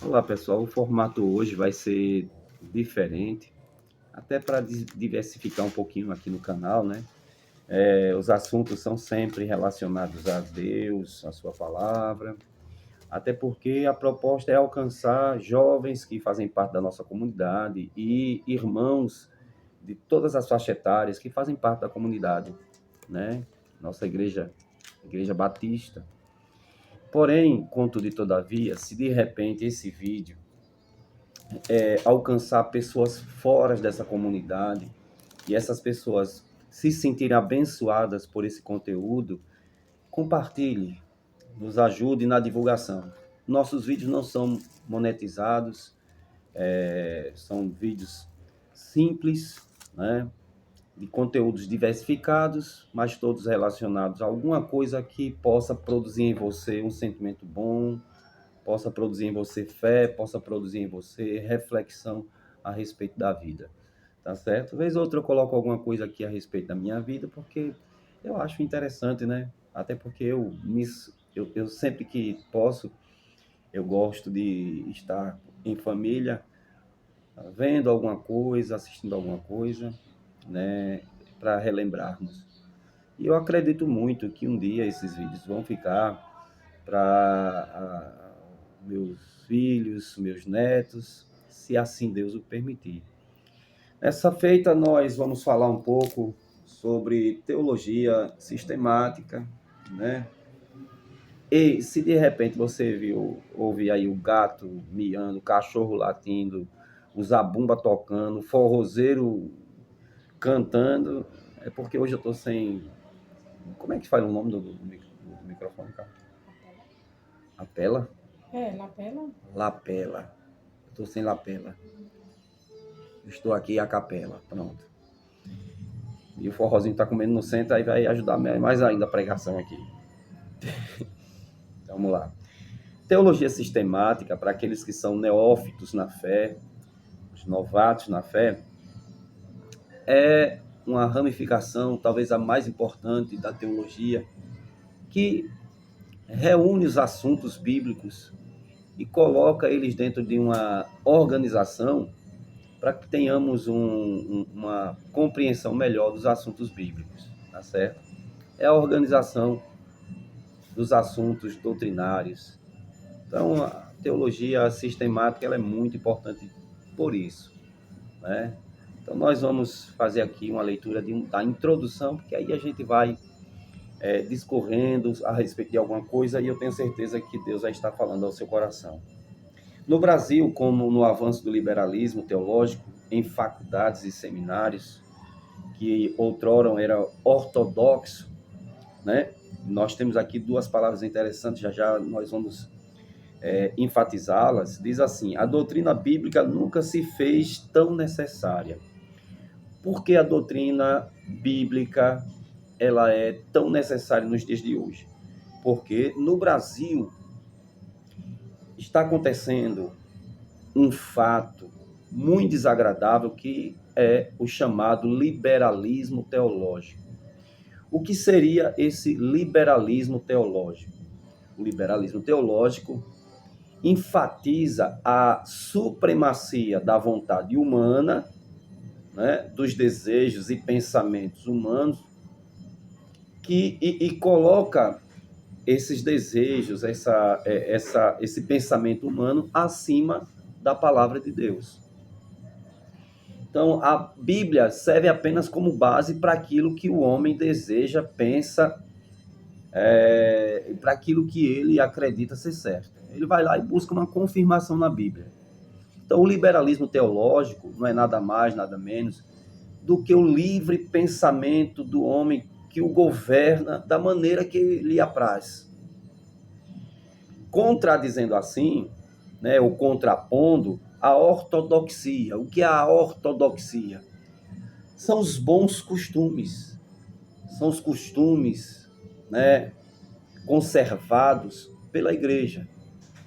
Olá, pessoal. O formato hoje vai ser diferente, até para diversificar um pouquinho aqui no canal, né? Os assuntos são sempre relacionados a Deus, a sua palavra, até porque a proposta é alcançar jovens que fazem parte da nossa comunidade e irmãos de todas as faixas etárias que fazem parte da comunidade, né? Nossa igreja batista. Porém, contudo e todavia, se de repente esse vídeo alcançar pessoas fora dessa comunidade e essas pessoas se sentirem abençoadas por esse conteúdo, compartilhe, nos ajude na divulgação. Nossos vídeos não são monetizados, são vídeos simples, né, de conteúdos diversificados, mas todos relacionados a alguma coisa que possa produzir em você um sentimento bom, possa produzir em você fé, possa produzir em você reflexão a respeito da vida, tá certo? Vez ou outra eu coloco alguma coisa aqui a respeito da minha vida, porque eu acho interessante, né? Até porque eu sempre que posso, eu gosto de estar em família, vendo alguma coisa, assistindo alguma coisa, né? Para relembrarmos. E eu acredito muito que um dia esses vídeos vão ficar para meus filhos, meus netos, se assim Deus o permitir. Nessa feita, nós vamos falar um pouco sobre teologia sistemática, né? E se de repente você ouve aí o gato miando, o cachorro latindo, o zabumba tocando, o forrozeiro cantando, é porque hoje eu estou sem. Como é que faz o nome do microfone, cara? Apela? Lapela? Lapela. Estou sem lapela. Estou aqui a capela. Pronto. E o forrozinho está comendo no centro, aí vai ajudar mais ainda a pregação aqui. Então, vamos lá. Teologia sistemática, para aqueles que são neófitos na fé, os novatos na fé, é uma ramificação, talvez a mais importante da teologia, que reúne os assuntos bíblicos e coloca eles dentro de uma organização para que tenhamos uma compreensão melhor dos assuntos bíblicos, tá certo? É a organização dos assuntos doutrinários. Então, a teologia sistemática ela é muito importante por isso, né? Então, nós vamos fazer aqui uma leitura da introdução, porque aí a gente vai discorrendo a respeito de alguma coisa e eu tenho certeza que Deus vai estar falando ao seu coração. No Brasil, como no avanço do liberalismo teológico, em faculdades e seminários, que outrora era ortodoxo, né? Nós temos aqui duas palavras interessantes, já já nós vamos enfatizá-las. Diz assim: a doutrina bíblica nunca se fez tão necessária. Por que a doutrina bíblica ela é tão necessária nos dias de hoje? Porque no Brasil está acontecendo um fato muito desagradável que é o chamado liberalismo teológico. O que seria esse liberalismo teológico? O liberalismo teológico enfatiza a supremacia da vontade humana, né, dos desejos e pensamentos humanos, e coloca esses desejos, esse pensamento humano acima da palavra de Deus. Então, a Bíblia serve apenas como base para aquilo que o homem deseja, pensa, para aquilo que ele acredita ser certo. Ele vai lá e busca uma confirmação na Bíblia. Então, o liberalismo teológico não é nada mais, nada menos do que o livre pensamento do homem que o governa da maneira que lhe apraz. Contradizendo assim, né, ou contrapondo, a ortodoxia. O que é a ortodoxia? São os bons costumes, são os costumes, né, conservados pela igreja.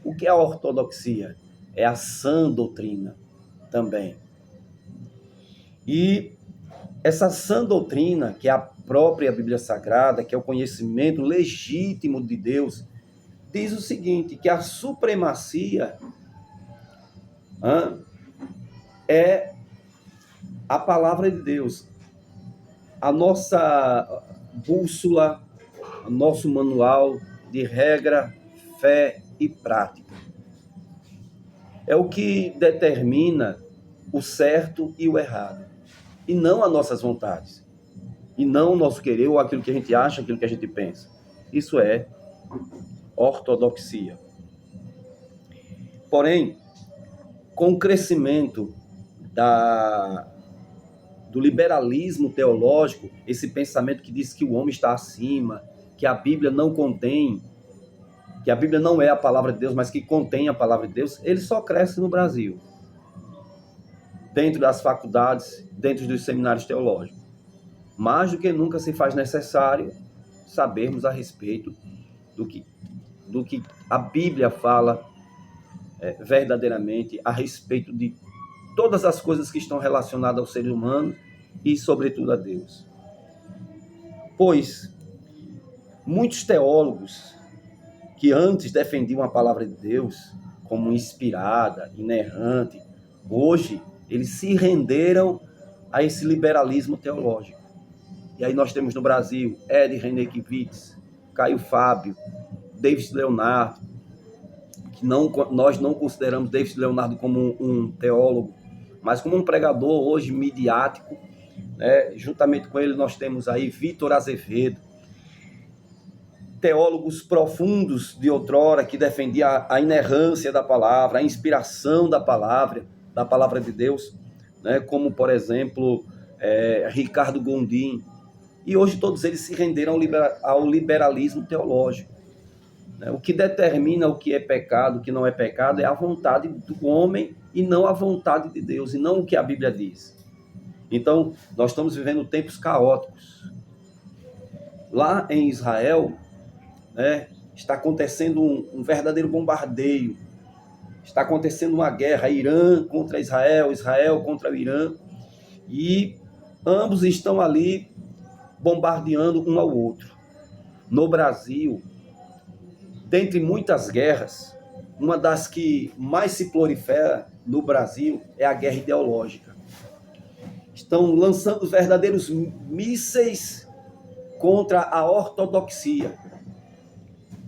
O que é a ortodoxia? É a sã doutrina também. E essa sã doutrina, que é a própria Bíblia Sagrada, que é o conhecimento legítimo de Deus, diz o seguinte, que a supremacia é a palavra de Deus, a nossa bússola, o nosso manual de regra, fé e prática. É o que determina o certo e o errado, e não as nossas vontades, e não o nosso querer ou aquilo que a gente acha, aquilo que a gente pensa. Isso é ortodoxia. Porém, com o crescimento do liberalismo teológico, esse pensamento que diz que o homem está acima, que a Bíblia não contém, que a Bíblia não é a palavra de Deus, mas que contém a palavra de Deus, ele só cresce no Brasil, dentro das faculdades, dentro dos seminários teológicos. Mais do que nunca se faz necessário sabermos a respeito do que a Bíblia fala verdadeiramente a respeito de todas as coisas que estão relacionadas ao ser humano e, sobretudo, a Deus. Pois muitos teólogos que antes defendiam a palavra de Deus como inspirada, inerrante, hoje eles se renderam a esse liberalismo teológico. E aí nós temos no Brasil Ed Renekiewicz, Caio Fábio, David Leonardo, que nós não consideramos David Leonardo como um teólogo, mas como um pregador hoje midiático, né? Juntamente com ele nós temos aí Vitor Azevedo, teólogos profundos de outrora que defendiam a inerrância da palavra, a inspiração da palavra de Deus, né? Como, por exemplo, Ricardo Gondim. E hoje todos eles se renderam ao liberalismo teológico. O que determina o que é pecado, o que não é pecado, é a vontade do homem e não a vontade de Deus, e não o que a Bíblia diz. Então, nós estamos vivendo tempos caóticos. Lá em Israel, está acontecendo um verdadeiro bombardeio. Está acontecendo uma guerra, Irã contra Israel, Israel contra o Irã, e ambos estão ali bombardeando um ao outro. No Brasil, dentre muitas guerras, uma das que mais se prolifera no Brasil é a guerra ideológica. Estão lançando verdadeiros mísseis contra a ortodoxia.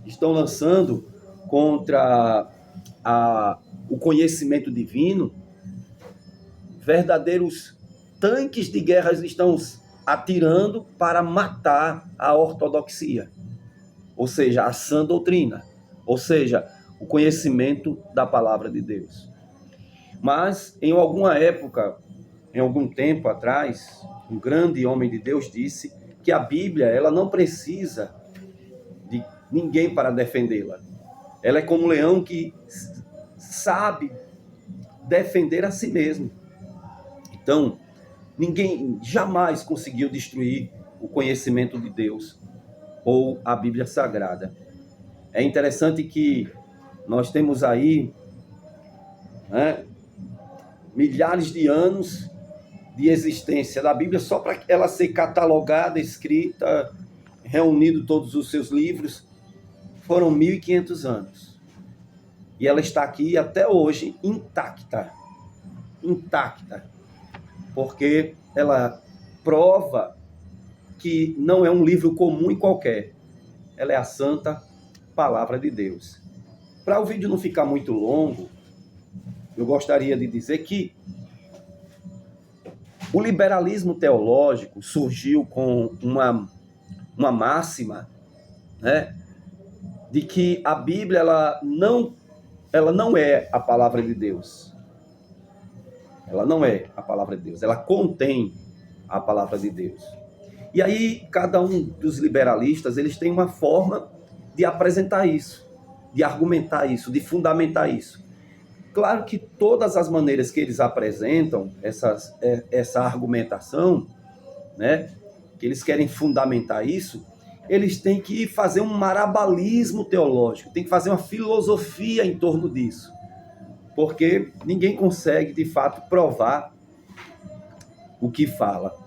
Estão lançando contra o conhecimento divino. Verdadeiros tanques de guerra estão atirando para matar a ortodoxia, ou seja, a sã doutrina, ou seja, o conhecimento da palavra de Deus. Mas, em alguma época, em algum tempo atrás, um grande homem de Deus disse que a Bíblia ela não precisa de ninguém para defendê-la. Ela é como um leão que sabe defender a si mesmo. Então, ninguém jamais conseguiu destruir o conhecimento de Deus ou a Bíblia Sagrada. É interessante que nós temos aí milhares de anos de existência da Bíblia só para ela ser catalogada, escrita, reunido todos os seus livros. Foram 1.500 anos. E ela está aqui até hoje intacta. Porque ela prova que não é um livro comum e qualquer. Ela é a santa palavra de Deus. Para o vídeo não ficar muito longo, eu gostaria de dizer que o liberalismo teológico surgiu com uma máxima, de que a Bíblia ela não é a palavra de Deus. Ela não é a palavra de Deus, ela contém a palavra de Deus. E aí, cada um dos liberalistas, eles têm uma forma de apresentar isso, de argumentar isso, de fundamentar isso. Claro que todas as maneiras que eles apresentam essa argumentação, que eles querem fundamentar isso, eles têm que fazer um marabalismo teológico, tem que fazer uma filosofia em torno disso. Porque ninguém consegue, de fato, provar o que fala,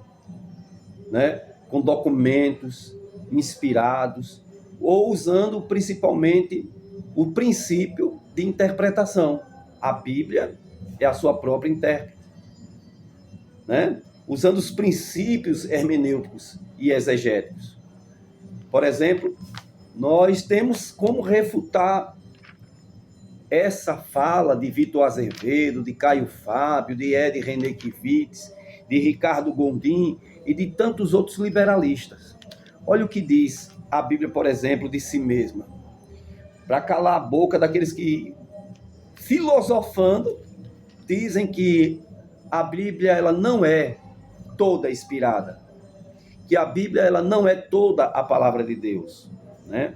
com documentos inspirados, ou usando principalmente o princípio de interpretação. A Bíblia é a sua própria intérprete, né? Usando os princípios hermenêuticos e exegéticos. Por exemplo, nós temos como refutar essa fala de Vitor Azevedo, de Caio Fábio, de Ed René Kivitz, de Ricardo Gondim e de tantos outros liberalistas. Olha o que diz a Bíblia, por exemplo, de si mesma, para calar a boca daqueles que, filosofando, dizem que a Bíblia ela não é toda inspirada, que a Bíblia ela não é toda a palavra de Deus, né?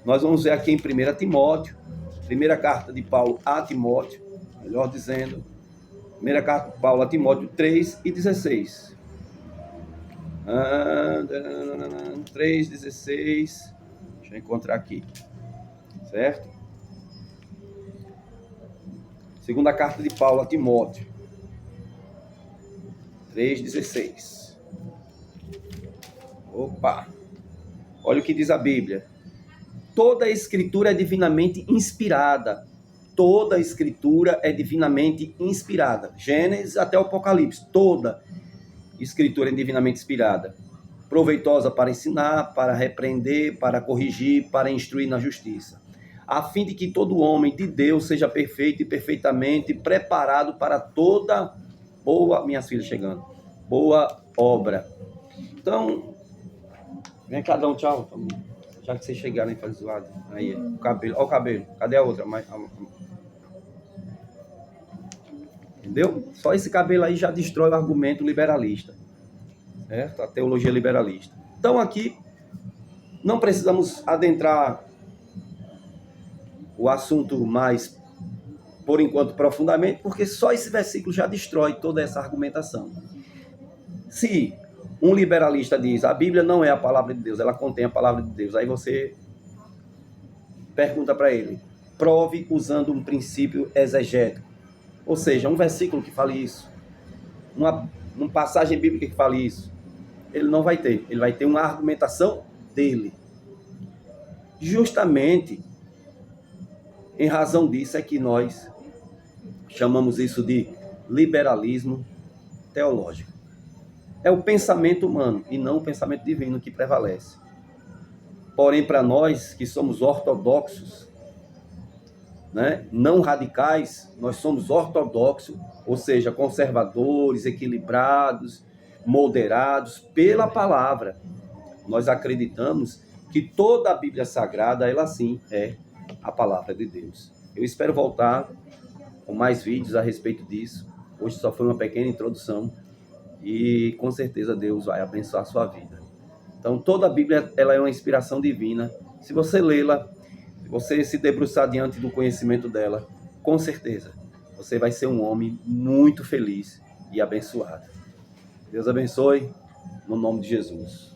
Nós vamos ver aqui em 1 Timóteo, primeira carta de Paulo a Timóteo, melhor dizendo, primeira carta de Paulo a Timóteo 3:16. 3:16, deixa eu encontrar aqui, certo? Segunda carta de Paulo a Timóteo 3:16. Opa! Olha o que diz a Bíblia. Toda a escritura é divinamente inspirada. Toda a escritura é divinamente inspirada. Gênesis até o Apocalipse. Toda escritura é divinamente inspirada. Proveitosa para ensinar, para repreender, para corrigir, para instruir na justiça. A fim de que todo homem de Deus seja perfeito e perfeitamente preparado para toda boa... Minhas filhas chegando. Boa obra. Então, vem cá dar um tchau. Já que vocês chegaram e fazem zoado. Aí, o cabelo. Olha o cabelo. Cadê a outra? Entendeu? Só esse cabelo aí já destrói o argumento liberalista. Certo? A teologia liberalista. Então, aqui, não precisamos adentrar o assunto mais, por enquanto, profundamente, porque só esse versículo já destrói toda essa argumentação. Se um liberalista diz, a Bíblia não é a palavra de Deus, ela contém a palavra de Deus. Aí você pergunta para ele, prove usando um princípio exegético. Ou seja, um versículo que fale isso, uma passagem bíblica que fale isso. Ele não vai ter, ele vai ter uma argumentação dele. Justamente, em razão disso é que nós chamamos isso de liberalismo teológico. É o pensamento humano e não o pensamento divino que prevalece. Porém, para nós que somos ortodoxos, né, não radicais, nós somos ortodoxos, ou seja, conservadores, equilibrados, moderados pela palavra. Nós acreditamos que toda a Bíblia Sagrada, ela sim é a palavra de Deus. Eu espero voltar com mais vídeos a respeito disso. Hoje só foi uma pequena introdução. E com certeza Deus vai abençoar a sua vida. Então toda a Bíblia ela é uma inspiração divina. Se você lê-la, se você se debruçar diante do conhecimento dela, com certeza você vai ser um homem muito feliz e abençoado. Deus abençoe, no nome de Jesus.